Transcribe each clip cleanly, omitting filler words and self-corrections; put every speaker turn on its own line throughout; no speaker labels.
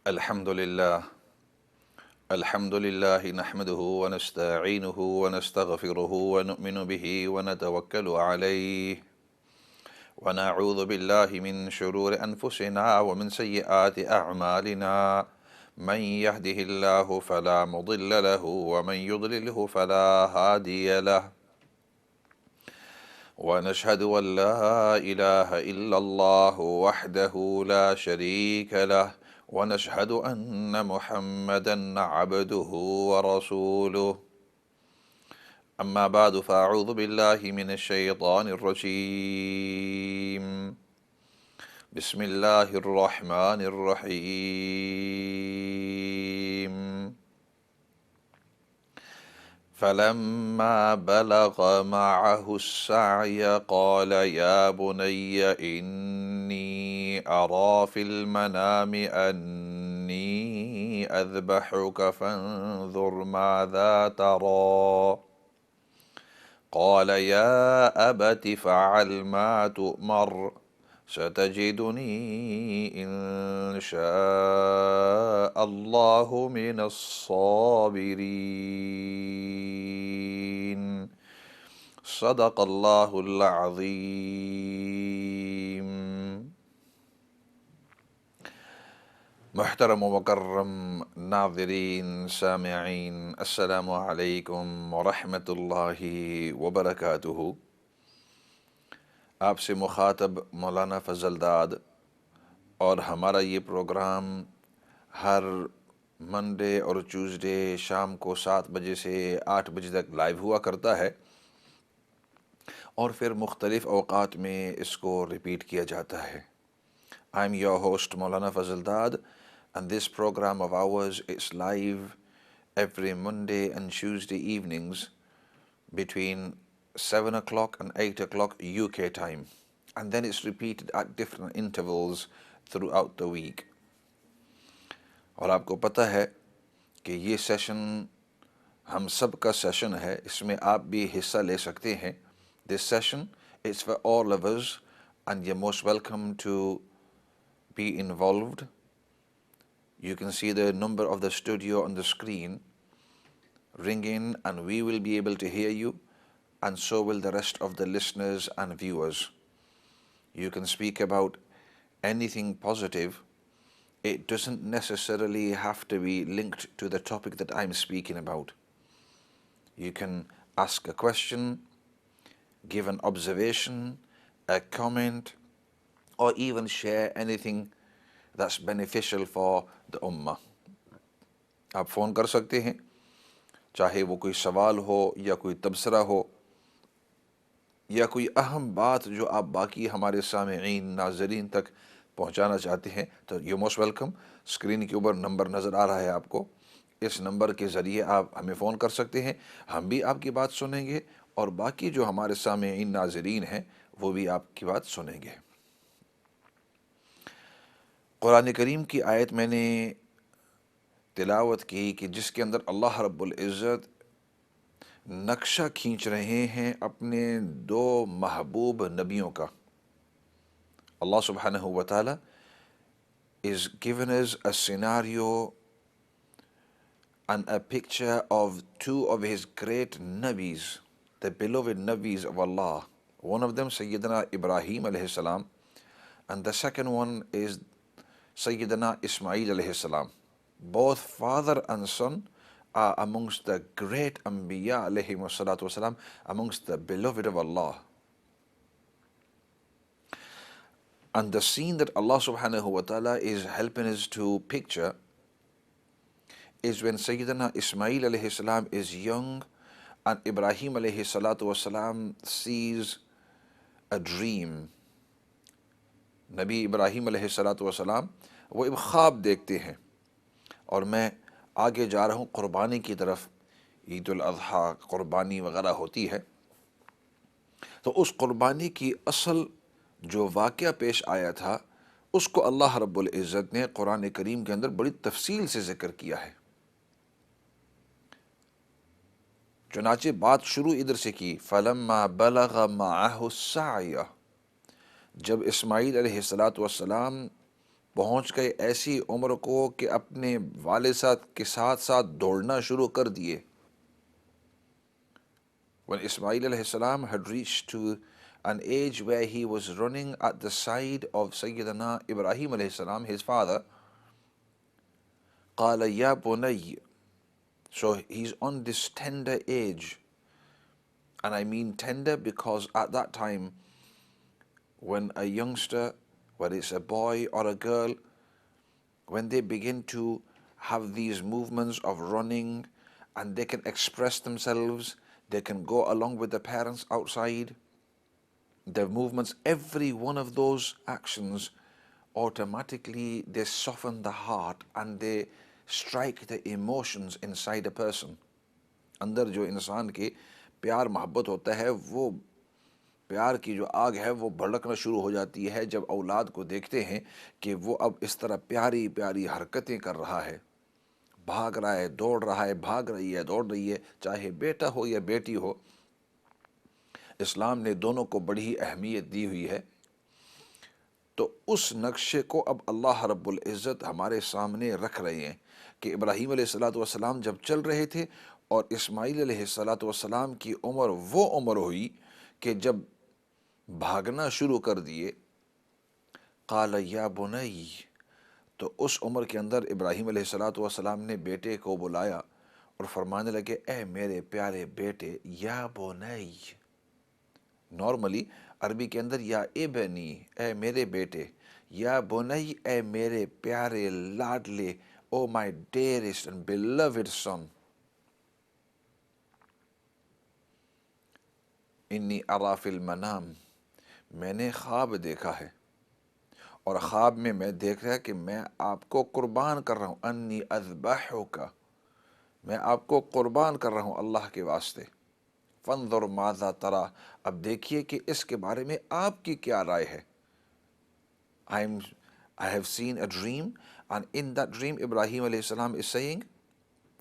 الحمد لله الحمد لله نحمده ونستعينه ونستغفره ونؤمن به ونتوكل عليه ونعوذ بالله من شرور أنفسنا ومن سيئات أعمالنا من يهده الله فلا مضل له ومن يضلله فلا هادي له ونشهد أن لا إله إلا الله وحده لا شريك له ونشهد أن محمدًا عبده ورسوله أما بعد فأعوذ بالله من الشيطان الرجيم بسم الله الرحمن الرحيم فلما بلغ معه السعي قال يا بني إني أرى في المنام أني أذبحك فانظر ماذا ترى قال يا أبت فعل ما تؤمر ستجدني إن شاء الله من الصابرين صدق الله العظيم. محترم و مکرم ناظرین سامعین، السلام علیکم ورحمۃ اللہ وبرکاتہ. آپ سے مخاطب مولانا فضل داد، اور ہمارا یہ پروگرام ہر منڈے اور ٹیوزڈے شام کو 7 بجے سے 8 بجے تک لائیو ہوا کرتا ہے، اور پھر مختلف اوقات میں اس کو ریپیٹ کیا جاتا ہے. I am your host Maulana Fazal Dad, and this program of ours is live every Monday and Tuesday evenings between 7 o'clock and 8 o'clock UK time, and then it's repeated at different intervals throughout the week. اور آپ کو پتہ ہے کہ یہ session ہم سب کا session ہے، اس میں آپ بھی حصہ لے سکتے ہیں. This session is for all of us and you're most welcome to be involved. You can see the number of the studio on the screen. Ring in and we will be able to hear you, and so will the rest of the listeners and viewers. You can speak about anything positive. It doesn't necessarily have to be linked to the topic that I'm speaking about. You can ask a question, give an observation, a comment, or even share anything that's beneficial for the ummah. آپ phone کر سکتے ہیں، چاہے وہ کوئی سوال ہو یا کوئی تبصرہ ہو یا کوئی اہم بات جو آپ باقی ہمارے سامعین ناظرین تک پہنچانا چاہتے ہیں، تو یو موسٹ ویلکم. اسکرین کے اوپر نمبر نظر آ رہا ہے آپ کو، اس نمبر کے ذریعے آپ ہمیں فون کر سکتے ہیں. ہم بھی آپ کی بات سنیں گے، اور باقی جو ہمارے سامعین ناظرین ہیں وہ بھی آپ کی بات سنیں گے. قرآن کریم کی آیت میں نے تلاوت کی کہ جس کے اندر اللہ رب العزت نقشہ کھینچ رہے ہیں اپنے 2 محبوب نبیوں کا. اللہ سبحانہ و تعالی is given us a scenario and a picture of 2 of his great nabis, the beloved nabis of Allah. One of them Sayyidina Ibrahim alayhi salam, and the second one is Sayyidina Ismail alayhi salam. Both father and son are amongst the great Anbiya alayhi wassalatu wassalam, amongst the beloved of Allah. And the scene that Allah subhanahu wa ta'ala is helping us to picture is when Sayyidina Ismail alayhi salam is young and Ibrahim alayhi salatu wassalam sees a dream. نبی ابراہیم علیہ الصلاۃ والسلام وہ ایک خواب دیکھتے ہیں، اور میں آگے جا رہا ہوں قربانی کی طرف. عید الاضحیٰ قربانی وغیرہ ہوتی ہے، تو اس قربانی کی اصل جو واقعہ پیش آیا تھا اس کو اللہ رب العزت نے قرآن کریم کے اندر بڑی تفصیل سے ذکر کیا ہے. چنانچہ بات شروع ادھر سے کی، فَلَمَّا بَلَغَ مَعَهُ السَّعْيَ، جب اسماعیل علیہ السلام پہنچ گئے ایسی عمر کو کہ اپنے والد صاحب کے ساتھ ساتھ دوڑنا شروع کر دیے. When Ismail alayhi salam had reached to an age where he was running at the side of Sayyidina Ibrahim alayhi salam, his father, قال يا بني, so he's on this tender age. And I mean tender because at that time, when a youngster, whether it's a boy or a girl, when they begin to have these movements of running and they can express themselves, they can go along with the parents outside, their movements, every one of those actions, automatically they soften the heart and they strike the emotions inside a person. اندر جو انسان کے پیار محبت ہوتا ہے وہ پیار کی جو آگ ہے وہ بھڑکنا شروع ہو جاتی ہے جب اولاد کو دیکھتے ہیں کہ وہ اب اس طرح پیاری پیاری حرکتیں کر رہا ہے، بھاگ رہا ہے، دوڑ رہا ہے، بھاگ رہی ہے، دوڑ رہی ہے، چاہے بیٹا ہو یا بیٹی ہو. اسلام نے دونوں کو بڑی ہی اہمیت دی ہوئی ہے. تو اس نقشے کو اب اللہ رب العزت ہمارے سامنے رکھ رہے ہیں کہ ابراہیم علیہ الصلوۃ والسلام جب چل رہے تھے اور اسماعیل علیہ الصلوۃ والسلام کی عمر وہ عمر ہوئی کہ جب بھاگنا شروع کر دیے. قال یا بنی, تو اس عمر کے اندر ابراہیم علیہ الصلوۃ والسلام نے بیٹے کو بلایا اور فرمانے لگے اے میرے پیارے بیٹے, یا بنی. نارملی عربی کے اندر یا ابنی, اے میرے بیٹے, یا بنی, اے میرے پیارے لاڈلے, او مائی ڈیئرسٹ اینڈ بیلوڈ سن. انی ارا فی المنام, میں نے خواب دیکھا ہے اور خواب میں میں دیکھ رہا کہ میں آپ کو قربان کر رہا ہوں. انی اذبحک, میں آپ کو قربان کر رہا ہوں اللہ کے واسطے. فانظر ماذا ترى, اب دیکھیے کہ اس کے بارے میں آپ کی کیا رائے ہے. I have seen a dream, and in that dream Ibrahim alayhi salam is saying,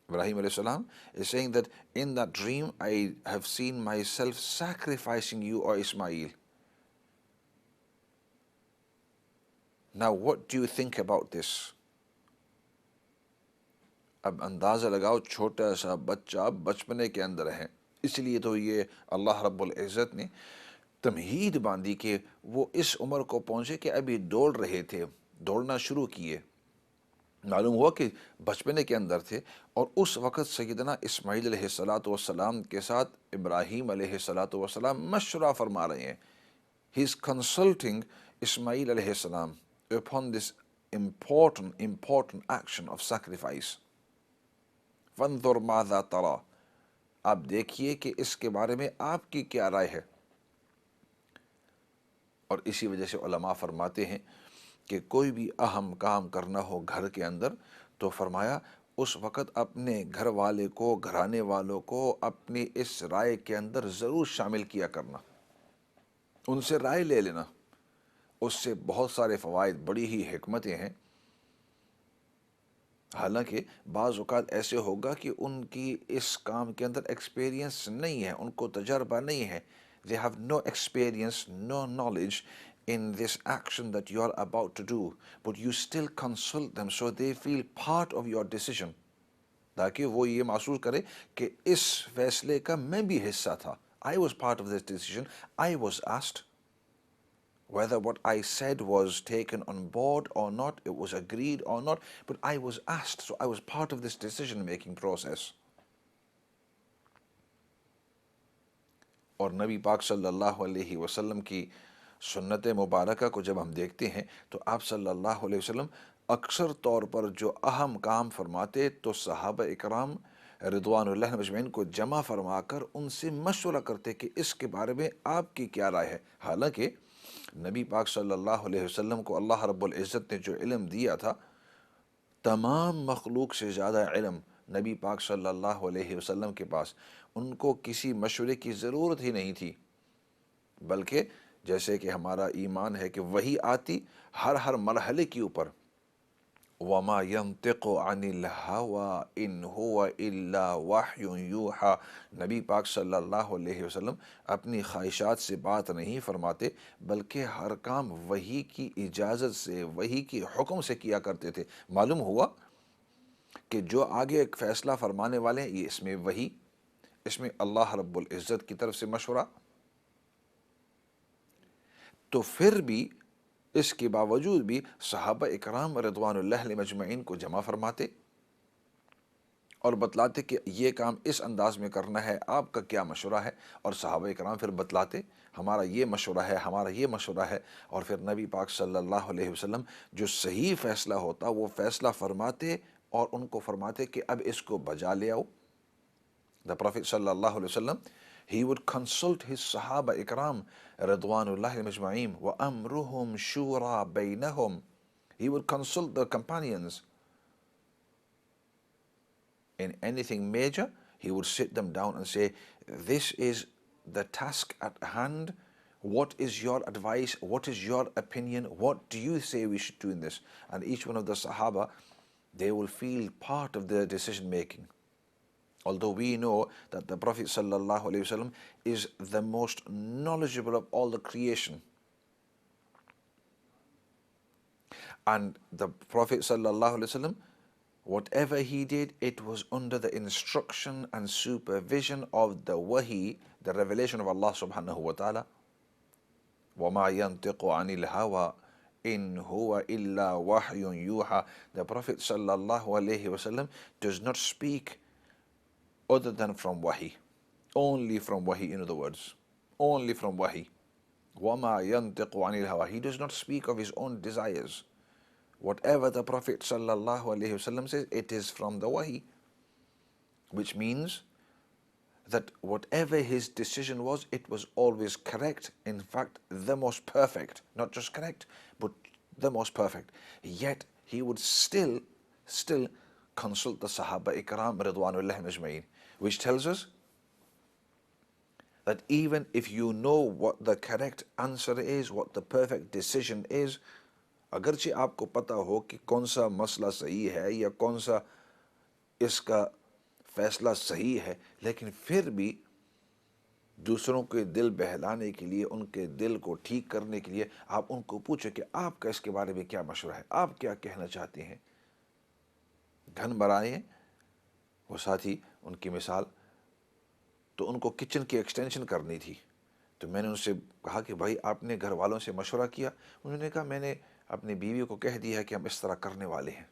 Ibrahim alayhi salam is saying that in that dream I have seen myself sacrificing you, or Ismail. Now what do you think about this? اب اندازہ لگاؤ, چھوٹا سا بچہ بچپنے کے اندر ہے, اس لیے تو یہ اللہ رب العزت نے تمہید باندھی کہ وہ اس عمر کو پہنچے کہ ابھی دوڑ رہے تھے, دوڑنا شروع کیے. معلوم ہوا کہ بچپنے کے اندر تھے اور اس وقت سیدنا اسماعیل علیہ الصلوۃ والسلام کے ساتھ ابراہیم علیہ الصلوۃ والسلام مشورہ فرما رہے ہیں. He is consulting Ismail alayhi salam upon this important action of sacrifice. فانظر ماذا ترى, آپ دیکھیے کہ اس کے بارے میں آپ کی کیا رائے ہے. اور اسی وجہ سے علماء فرماتے ہیں کہ کوئی بھی اہم کام کرنا ہو گھر کے اندر تو فرمایا اس وقت اپنے گھر والے کو, گھرانے والوں کو اپنی اس رائے کے اندر ضرور شامل کیا کرنا, ان سے رائے لے لینا. اس سے بہت سارے فوائد, بڑی ہی حکمتیں ہیں. حالانکہ بعض اوقات ایسے ہوگا کہ ان کی اس کام کے اندر ایکسپیرینس نہیں ہے, ان کو تجربہ نہیں ہے. They have no experience, no knowledge in this action that you are about to do, but you still consult them so they feel part of your decision, تاکہ وہ یہ محسوس کرے کہ اس فیصلے کا میں بھی حصہ تھا. I was part of this decision, I was asked. Whether what I said was taken on board or not, it was agreed or not, but I was asked, so I was part of this decision-making process. اور نبی پاک صلی اللہ علیہ وسلم کی سنت مبارکہ کو جب ہم دیکھتے ہیں تو آپ صلی اللہ علیہ وسلم اکثر طور پر جو اہم کام فرماتے تو صحابہ اکرام رضوان اللہ مجمعین کو جمع فرما کر ان سے مشورہ کرتے کہ اس کے بارے میں آپ کی کیا رائے ہے. حالانکہ نبی پاک صلی اللہ علیہ وسلم کو اللہ رب العزت نے جو علم دیا تھا, تمام مخلوق سے زیادہ علم نبی پاک صلی اللہ علیہ وسلم کے پاس. ان کو کسی مشورے کی ضرورت ہی نہیں تھی, بلکہ جیسے کہ ہمارا ایمان ہے کہ وہی آتی ہر مرحلے کے اوپر, وما ينطق عن الهوى ان هو الا وحی یوحى، نبی پاک صلی اللہ علیہ وسلم اپنی خواہشات سے بات نہیں فرماتے بلکہ ہر کام وحی کی اجازت سے، وحی کی حکم سے کیا کرتے تھے۔ معلوم ہوا کہ جو آگے ایک فیصلہ فرمانے والے ہیں، یہ اس میں وحی، اس میں اللہ رب العزت کی طرف سے مشورہ، تو پھر بھی اس کے باوجود بھی صحابہ اکرام رضوان اللہ علیہم اجمعین کو جمع فرماتے اور بتلاتے کہ یہ کام اس انداز میں کرنا ہے، آپ کا کیا مشورہ ہے؟ اور صحابہ اکرام پھر بتلاتے ہمارا یہ مشورہ ہے، ہمارا یہ مشورہ ہے، اور پھر نبی پاک صلی اللہ علیہ وسلم جو صحیح فیصلہ ہوتا وہ فیصلہ فرماتے اور ان کو فرماتے کہ اب اس کو بجا لے آؤ۔ The Prophet sallallahu alaihi wasallam, he would consult his Sahaba Ikram Radwanullahi Majma'im wa amruhum shura bainahum. He would consult the companions in anything major. He would sit them down and say, this is the task at hand. What is your advice? What is your opinion? What do you say we should do in this? And each one of the Sahaba, they will feel part of the decision making. Although we know that the Prophet sallallahu alaihi wasallam is the most knowledgeable of all the creation, and the Prophet sallallahu alaihi wasallam, whatever he did, it was under the instruction and supervision of the wahi, the revelation of Allah subhanahu wa ta'ala. وَمَا يَنْتِقُ عَنِ الْهَوَىٰ إِنْ هُوَ إِلَّا وَحْيٌ يُوحَىٰ. The Prophet sallallahu alaihi wasallam does not speak other than from wahi, only from wahi, in other words, only from wahi. وَمَا يَنْتِقُ عَنِ الْهَوَىٰ. He does not speak of his own desires. Whatever the Prophet sallallahu alaihi wasallam says, it is from the wahi, which means that whatever his decision was, it was always correct, in fact the most perfect, not just correct, but the most perfect. Yet he would still consult the Sahaba Ikram Ridwanullahi Ajma'in, which tells us that even if you know what the correct answer is, what the perfect decision is, اگرچہ آپ کو پتہ ہو کہ کون سا مسئلہ صحیح ہے یا کون سا اس کا فیصلہ صحیح ہے، لیکن پھر بھی دوسروں کے دل بہلانے کے لیے، ان کے دل کو ٹھیک کرنے کے لیے آپ ان کو پوچھیں کہ آپ کا اس کے بارے میں کیا مشورہ ہے، آپ کیا کہنا چاہتے ہیں۔ گھن برائے وہ ساتھی، ان کی مثال، تو ان کو کچن کی ایکسٹینشن کرنی تھی، تو میں نے ان سے کہا کہ بھائی آپ نے گھر والوں سے مشورہ کیا؟ انہوں نے کہا میں نے اپنی بیوی کو کہہ دیا ہے کہ ہم اس طرح کرنے والے ہیں۔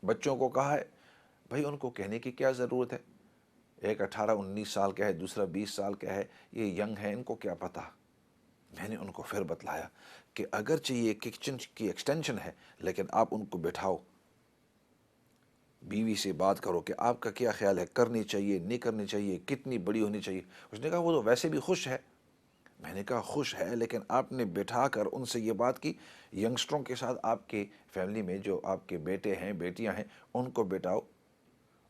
بچوں کو کہا ہے، بھائی ان کو کہنے کی کیا ضرورت ہے، ایک 18-19 سال کا ہے، دوسرا 20 سال کا ہے، یہ ینگ ہے، ان کو کیا پتہ۔ میں نے ان کو پھر بتلایا کہ اگرچہ یہ کچن کی ایکسٹینشن ہے، لیکن آپ ان کو بٹھاؤ، بیوی سے بات کرو کہ آپ کا کیا خیال ہے، کرنی چاہیے نہیں کرنی چاہیے، کتنی بڑی ہونی چاہیے۔ اس نے کہا وہ تو ویسے بھی خوش ہے۔ میں نے کہا خوش ہے، لیکن آپ نے بٹھا کر ان سے یہ بات کی، ینگسٹروں کے ساتھ آپ کے فیملی میں جو آپ کے بیٹے ہیں بیٹیاں ہیں ان کو بٹھاؤ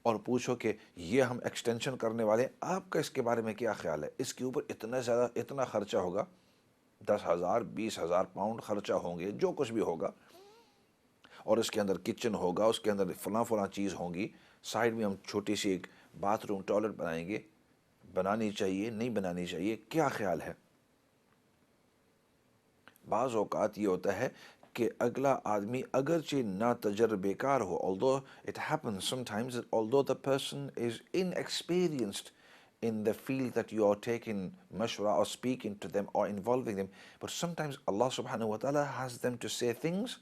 اور پوچھو کہ یہ ہم ایکسٹینشن کرنے والے ہیں، آپ کا اس کے بارے میں کیا خیال ہے، اس کے اوپر اتنا زیادہ اتنا خرچہ ہوگا، 10,000 20,000 پاؤنڈ خرچہ ہوں گے، جو کچھ بھی ہوگا، اور اس کے اندر کچن ہوگا، اس کے اندر فلاں چیز ہوں گی، سائڈ میں ہم چھوٹی سی ایک باتھ روم ٹوائلٹ بنائیں گے، بنانی چاہیے نہیں بنانی چاہیے، کیا خیال ہے۔ بعض اوقات یہ ہوتا ہے کہ اگلا آدمی اگرچہ نا تجربے کار ہو، although it happens sometimes that although the person is inexperienced in the field that you are taking mashwara or speaking to them or involving them, but sometimes Allah subhanahu wa ta'ala has them to say things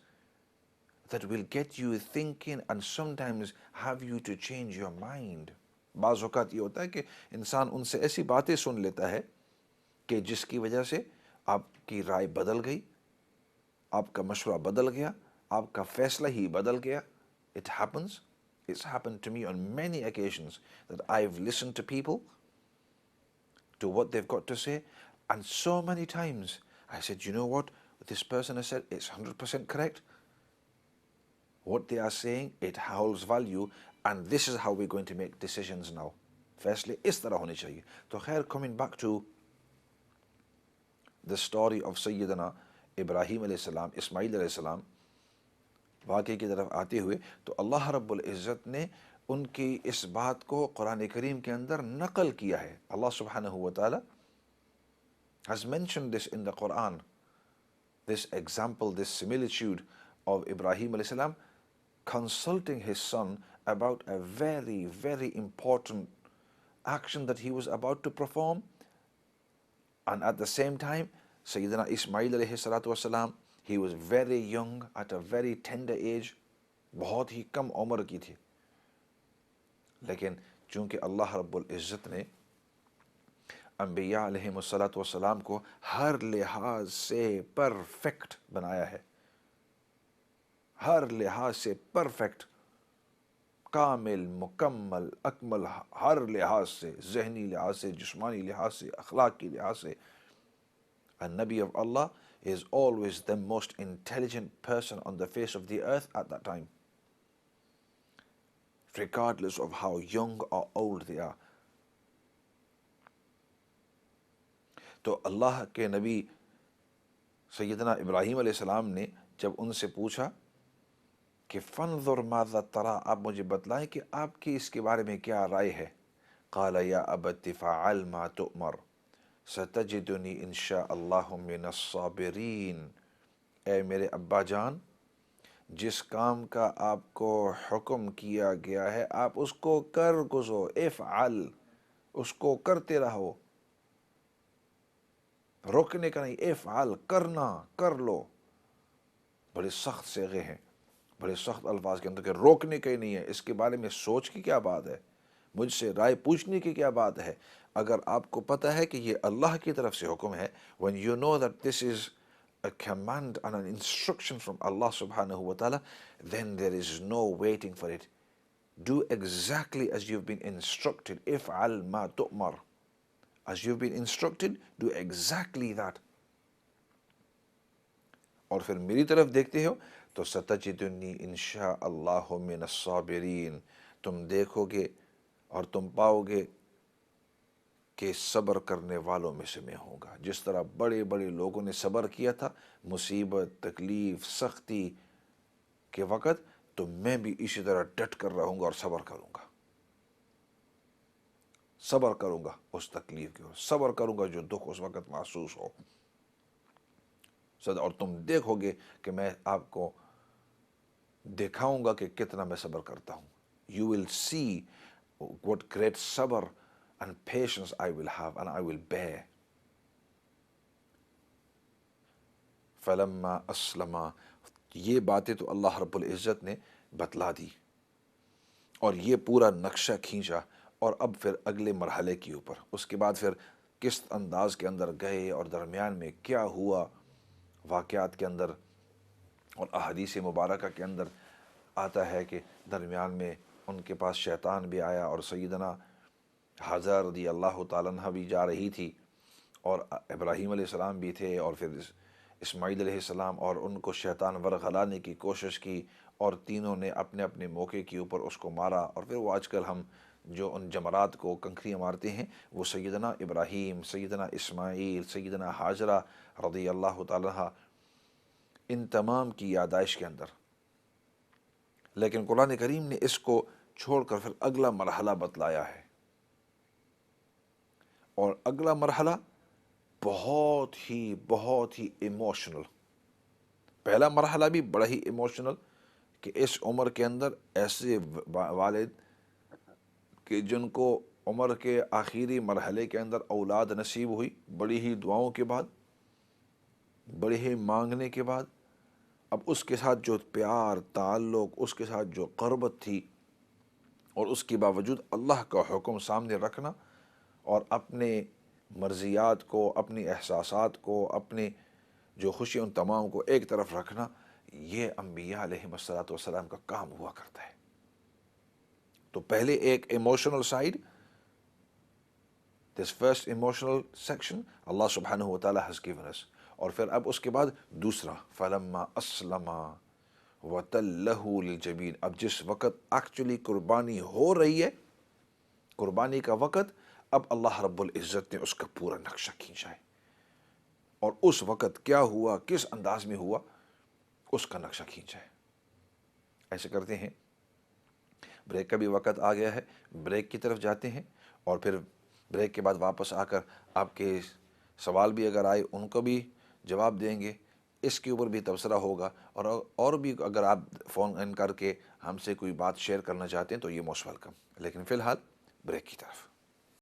that will get you thinking and sometimes have you to change your mind. بعض اوقات یہ ہوتا ہے کہ انسان ان سے ایسی باتیں سن لیتا ہے کہ جس کی وجہ سے آپ کی رائے بدل گئی، آپ کا مشورہ بدل گیا، آپ کا فیصلہ ہی بدل گیا۔ It happens. It's happened to me on many occasions that I've listened to people, to what they've got to say, and so many times I said, you know what this person has said, it's 100% correct. What they are saying, it holds value, and this is how we're going to make decisions now. فیصلے اس طرح ہونے چاہیے۔ تو خیر، coming back to the story of Sayyidina Ibrahim علیہ السلام، اسماعیل علیہ السلام، واقعے کی طرف آتے ہوئے تو اللہ رب العزت نے ان کی اس بات کو قرآن کریم کے اندر نقل کیا ہے. اللہ سبحانہ و تعالی has mentioned this in the Quran, this example, this similitude of Ibrahim alayhi salam consulting his son about a very, very important action that he was about to perform. And at the same time, Sayyidina Ismail alayhi salatu wasalam, he was very young, at a very tender age, بہت ہی کم عمر کی تھی. لیکن چونکہ اللہ رب العزت نے انبیاء علیہم الصلاۃ والسلام کو ہر لحاظ سے پرفیکٹ بنایا ہے، ہر لحاظ سے پرفیکٹ، کامل، مکمل، اکمل، ہر لحاظ سے، ذہنی لحاظ سے، جسمانی لحاظ سے، اخلاق کی لحاظ سے. And Nabi of Allah is always the most intelligent person on the face of the earth at that time, regardless of how young or old they are. تو اللہ کے نبی سیدنا ابراہیم علیہ السلام نے جب ان سے پوچھا کہ فانظر ماذا ترى، آپ مجھے بتلائیں کہ آپ کی اس کے بارے میں کیا رائے ہے. قال یا ابت فعل ما تؤمر ستجدنی ان شاء اللہ من الصابرین. اے میرے ابا جان، جس کام کا آپ کو حکم کیا گیا ہے آپ اس کو کر گزو، افعل، اس کو کرتے رہو، روکنے کا نہیں، افعل، کرنا، کر لو. بڑے سخت صیغے ہیں، بڑے سخت الفاظ کے اندر، کہ روکنے کا ہی نہیں ہے، اس کے بارے میں سوچ کی کیا بات ہے، مجھ سے رائے پوچھنے کی کیا بات ہے. اگر آپ کو پتہ ہے کہ یہ اللہ کی طرف سے حکم ہے، when you know that this is a command and an instruction from Allah subhanahu wa ta'ala, then there is no waiting for it. Do exactly as you've been instructed. افعل ما تؤمر. As you've been instructed, do exactly that. اور پھر میری طرف دیکھتے ہو تو ستجدنی انشاء اللہ من الصابرین، تم دیکھو گے اور تم پاؤ گے کہ صبر کرنے والوں میں سے میں ہوں گا. جس طرح بڑے بڑے لوگوں نے صبر کیا تھا مصیبت، تکلیف، سختی کے وقت، تو میں بھی اسی طرح ڈٹ کر رہوں گا اور صبر کروں گا. صبر کروں گا اس تکلیف کے، صبر کروں گا جو دکھ اس وقت محسوس ہو. اور تم دیکھو گے کہ میں آپ کو دکھاؤں گا کہ کتنا میں صبر کرتا ہوں. You will see what great صبر and patience I will have and I will bear. فلما اسلما، یہ باتیں تو اللہ رب العزت نے بتلا دی اور یہ پورا نقشہ کھینچا. اور اب پھر اگلے مرحلے کے اوپر، اس کے بعد پھر کس انداز کے اندر گئے اور درمیان میں کیا ہوا واقعات کے اندر. اور احادیث مبارکہ کے اندر آتا ہے کہ درمیان میں ان کے پاس شیطان بھی آیا اور سیدنا حاجرہ رضی اللہ تعالیٰ عنہ بھی جا رہی تھی اور ابراہیم علیہ السلام بھی تھے، اور پھر اسماعیل علیہ السلام، اور ان کو شیطان ورغلانے کی کوشش کی اور تینوں نے اپنے اپنے موقع کے اوپر اس کو مارا. اور پھر وہ آج کل ہم جو ان جمرات کو کنکریاں مارتے ہیں وہ سیدنا ابراہیم، سیدنا اسماعیل، سیدنا حاجرہ رضی اللہ تعالیٰ عنہ، ان تمام کی یادائش کے اندر. لیکن قرآن کریم نے اس کو چھوڑ کر پھر اگلا مرحلہ بتلایا ہے، اور اگلا مرحلہ بہت ہی ایموشنل. پہلا مرحلہ بھی بڑا ہی ایموشنل کہ اس عمر کے اندر ایسے والد کہ جن کو عمر کے آخری مرحلے کے اندر اولاد نصیب ہوئی، بڑی ہی دعاؤں کے بعد، بڑے ہی مانگنے کے بعد، اب اس کے ساتھ جو پیار، تعلق، اس کے ساتھ جو قربت تھی، اور اس کے باوجود اللہ کا حکم سامنے رکھنا اور اپنے مرضیات کو، اپنی احساسات کو، اپنے جو خوشی ان تمام کو ایک طرف رکھنا، یہ انبیاء علیہم الصلاۃ والسلام کا کام ہوا کرتا ہے. تو پہلے ایک emotional side, this first emotional section اللہ سبحانہ و تعالیٰ has given us. اور پھر اب اس کے بعد دوسرا فلما اسلما وتلہ للجبین. اب جس وقت ایکچولی قربانی ہو رہی ہے، قربانی کا وقت، اب اللہ رب العزت نے اس کا پورا نقشہ کھینچا ہے، اور اس وقت کیا ہوا، کس انداز میں ہوا، اس کا نقشہ کھینچا ہے. ایسے کرتے ہیں، بریک کا بھی وقت آ گیا ہے، بریک کی طرف جاتے ہیں، اور پھر بریک کے بعد واپس آ کر آپ کے سوال بھی اگر آئے ان کو بھی جواب دیں گے، اس کے اوپر بھی تبصرہ ہوگا، اور بھی اگر آپ فون ان کر کے ہم سے کوئی بات شیئر کرنا چاہتے ہیں تو یہ موسٹ ویلکم، لیکن فی الحال بریک کی طرف۔